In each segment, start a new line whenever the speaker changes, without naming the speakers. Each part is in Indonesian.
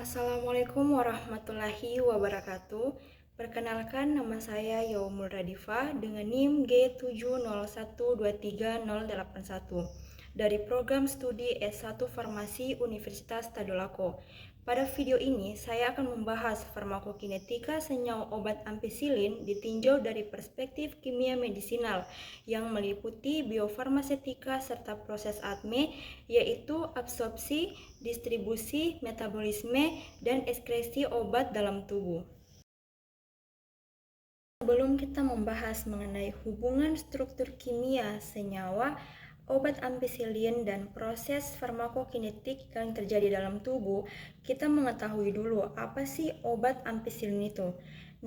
Assalamualaikum warahmatullahi wabarakatuh. Perkenalkan, nama saya Yaumul Radifah dengan NIM G70123081 dari program studi S1 Farmasi Universitas Tadulako. Pada video ini, saya akan membahas farmakokinetika senyawa obat ampicillin ditinjau dari perspektif kimia medisinal yang meliputi biofarmasetika serta proses ADME, yaitu absorpsi, distribusi, metabolisme, dan ekskresi obat dalam tubuh. Sebelum kita membahas mengenai hubungan struktur kimia senyawa, obat ampicillin dan proses farmakokinetik yang terjadi dalam tubuh, kita mengetahui dulu apa sih obat ampicillin itu.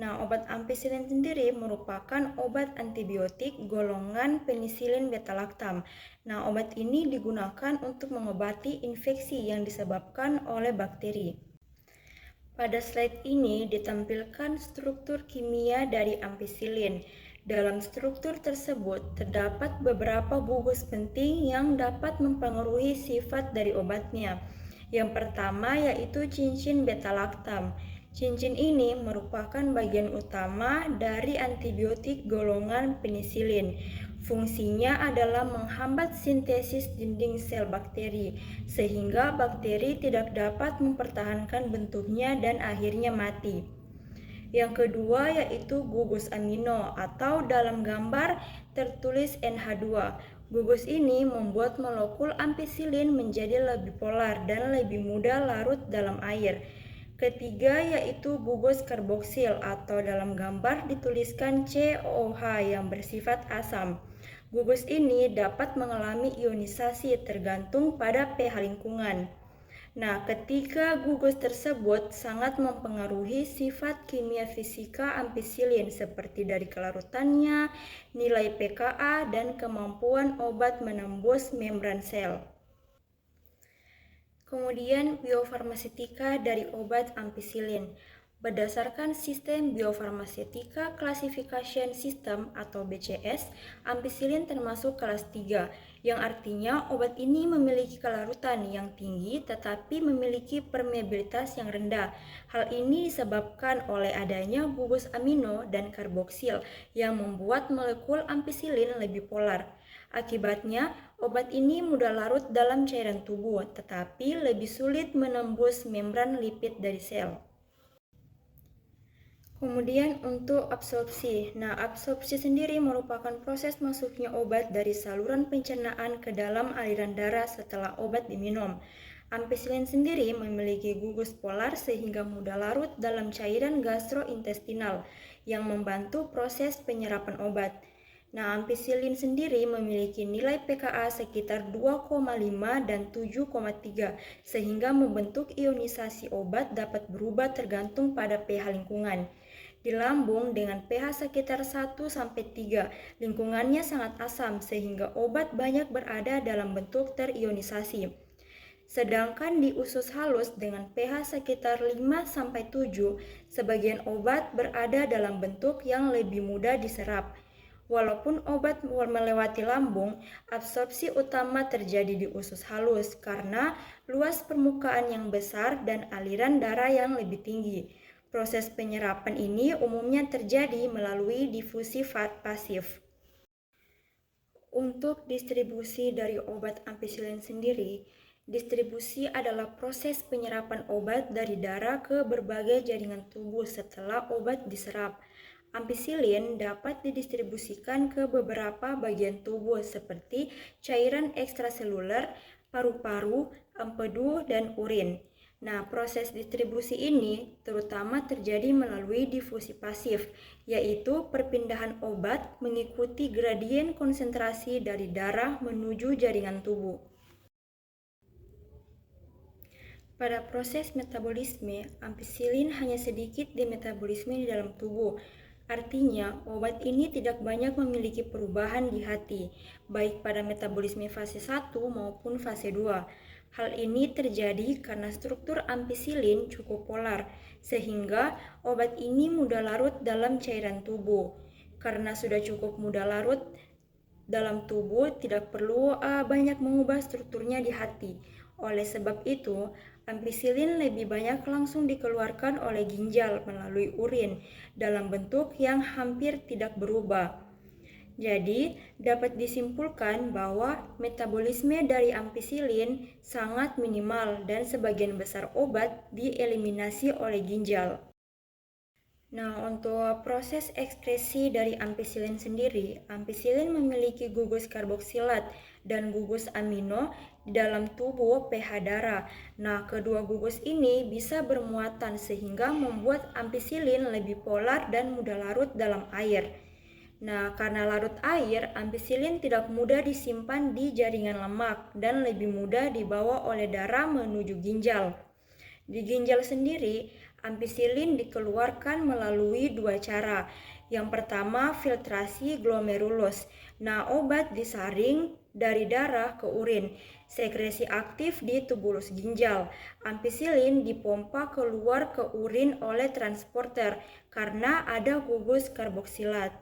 Nah, obat ampicillin sendiri merupakan obat antibiotik golongan penisilin beta-laktam. Nah, obat ini digunakan untuk mengobati infeksi yang disebabkan oleh bakteri. Pada slide ini ditampilkan struktur kimia dari ampicillin. Dalam struktur tersebut terdapat beberapa gugus penting yang dapat mempengaruhi sifat dari obatnya. Yang pertama yaitu cincin beta-laktam. Cincin ini merupakan bagian utama dari antibiotik golongan penisilin. Fungsinya adalah menghambat sintesis dinding sel bakteri, sehingga bakteri tidak dapat mempertahankan bentuknya dan akhirnya mati. Yang kedua yaitu gugus amino atau dalam gambar tertulis NH2. Gugus ini membuat molekul ampicillin menjadi lebih polar dan lebih mudah larut dalam air. Ketiga yaitu gugus karboksil atau dalam gambar dituliskan COOH yang bersifat asam. Gugus ini dapat mengalami ionisasi tergantung pada pH lingkungan. Nah, ketiga gugus tersebut sangat mempengaruhi sifat kimia fisika ampicillin seperti dari kelarutannya, nilai pKa, dan kemampuan obat menembus membran sel. Kemudian biofarmasetika dari obat ampicillin. Berdasarkan sistem biofarmasetika classification system atau BCS, ampicillin termasuk kelas 3, yang artinya obat ini memiliki kelarutan yang tinggi tetapi memiliki permeabilitas yang rendah. Hal ini disebabkan oleh adanya gugus amino dan karboksil yang membuat molekul ampicillin lebih polar. Akibatnya, obat ini mudah larut dalam cairan tubuh, tetapi lebih sulit menembus membran lipid dari sel. Kemudian untuk absorpsi. Nah, absorpsi sendiri merupakan proses masuknya obat dari saluran pencernaan ke dalam aliran darah setelah obat diminum. Ampicillin sendiri memiliki gugus polar sehingga mudah larut dalam cairan gastrointestinal yang membantu proses penyerapan obat. Nah, ampicillin sendiri memiliki nilai pKa sekitar 2,5 dan 7,3 sehingga membentuk ionisasi obat dapat berubah tergantung pada pH lingkungan. Di lambung dengan pH sekitar 1-3, lingkungannya sangat asam sehingga obat banyak berada dalam bentuk terionisasi. Sedangkan di usus halus dengan pH sekitar 5-7, sebagian obat berada dalam bentuk yang lebih mudah diserap. Walaupun obat melewati lambung, absorpsi utama terjadi di usus halus karena luas permukaan yang besar dan aliran darah yang lebih tinggi. Proses penyerapan ini umumnya terjadi melalui difusi pasif. Untuk distribusi dari obat ampicillin sendiri, distribusi adalah proses penyerapan obat dari darah ke berbagai jaringan tubuh setelah obat diserap. Ampicillin dapat didistribusikan ke beberapa bagian tubuh seperti cairan ekstraseluler, paru-paru, empedu, dan urin. Nah, proses distribusi ini terutama terjadi melalui difusi pasif, yaitu perpindahan obat mengikuti gradien konsentrasi dari darah menuju jaringan tubuh. Pada proses metabolisme, ampicillin hanya sedikit dimetabolisme di dalam tubuh. Artinya, obat ini tidak banyak memiliki perubahan di hati, baik pada metabolisme fase 1 maupun fase 2. Hal ini terjadi karena struktur ampicillin cukup polar, sehingga obat ini mudah larut dalam cairan tubuh. Karena sudah cukup mudah larut dalam tubuh, tidak perlu banyak mengubah strukturnya di hati. Oleh sebab itu, ampicillin lebih banyak langsung dikeluarkan oleh ginjal melalui urin dalam bentuk yang hampir tidak berubah. Jadi, dapat disimpulkan bahwa metabolisme dari ampicillin sangat minimal dan sebagian besar obat dieliminasi oleh ginjal. Nah, untuk proses ekskresi dari ampicillin sendiri, ampicillin memiliki gugus karboksilat dan gugus amino di dalam tubuh pH darah. Nah, kedua gugus ini bisa bermuatan sehingga membuat ampicillin lebih polar dan mudah larut dalam air. Nah, karena larut air, ampicillin tidak mudah disimpan di jaringan lemak dan lebih mudah dibawa oleh darah menuju ginjal. Di ginjal sendiri, ampicillin dikeluarkan melalui dua cara. Yang pertama, filtrasi glomerulus. Nah, obat disaring dari darah ke urin. Sekresi aktif di tubulus ginjal. Ampicillin dipompa keluar ke urin oleh transporter karena ada gugus karboksilat.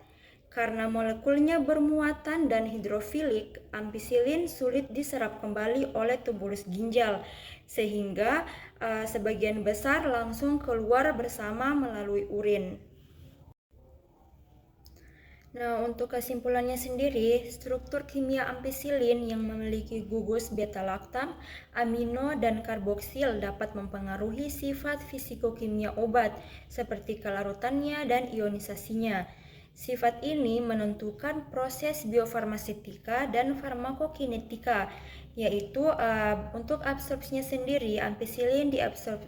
Karena molekulnya bermuatan dan hidrofilik, ampicillin sulit diserap kembali oleh tubulus ginjal, sehingga sebagian besar langsung keluar bersama melalui urin. Nah, untuk kesimpulannya sendiri, struktur kimia ampicillin yang memiliki gugus beta-laktam, amino, dan karboksil dapat mempengaruhi sifat fisikokimia obat, seperti kelarutannya dan ionisasinya. Sifat ini menentukan proses biofarmaseutika dan farmakokinetika, yaitu untuk absorpsinya sendiri, ampicillin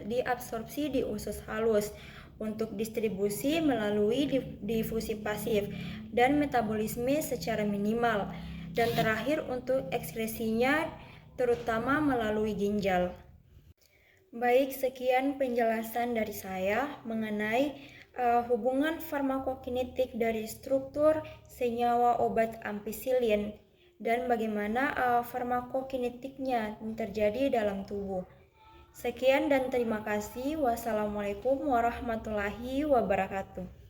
diabsorpsi di usus halus, untuk distribusi melalui difusi pasif, dan metabolisme secara minimal, dan terakhir untuk ekskresinya terutama melalui ginjal. Baik, sekian penjelasan dari saya mengenai hubungan farmakokinetik dari struktur senyawa obat ampicillin dan bagaimana farmakokinetiknya terjadi dalam tubuh. Sekian dan terima kasih. Wassalamualaikum warahmatullahi wabarakatuh.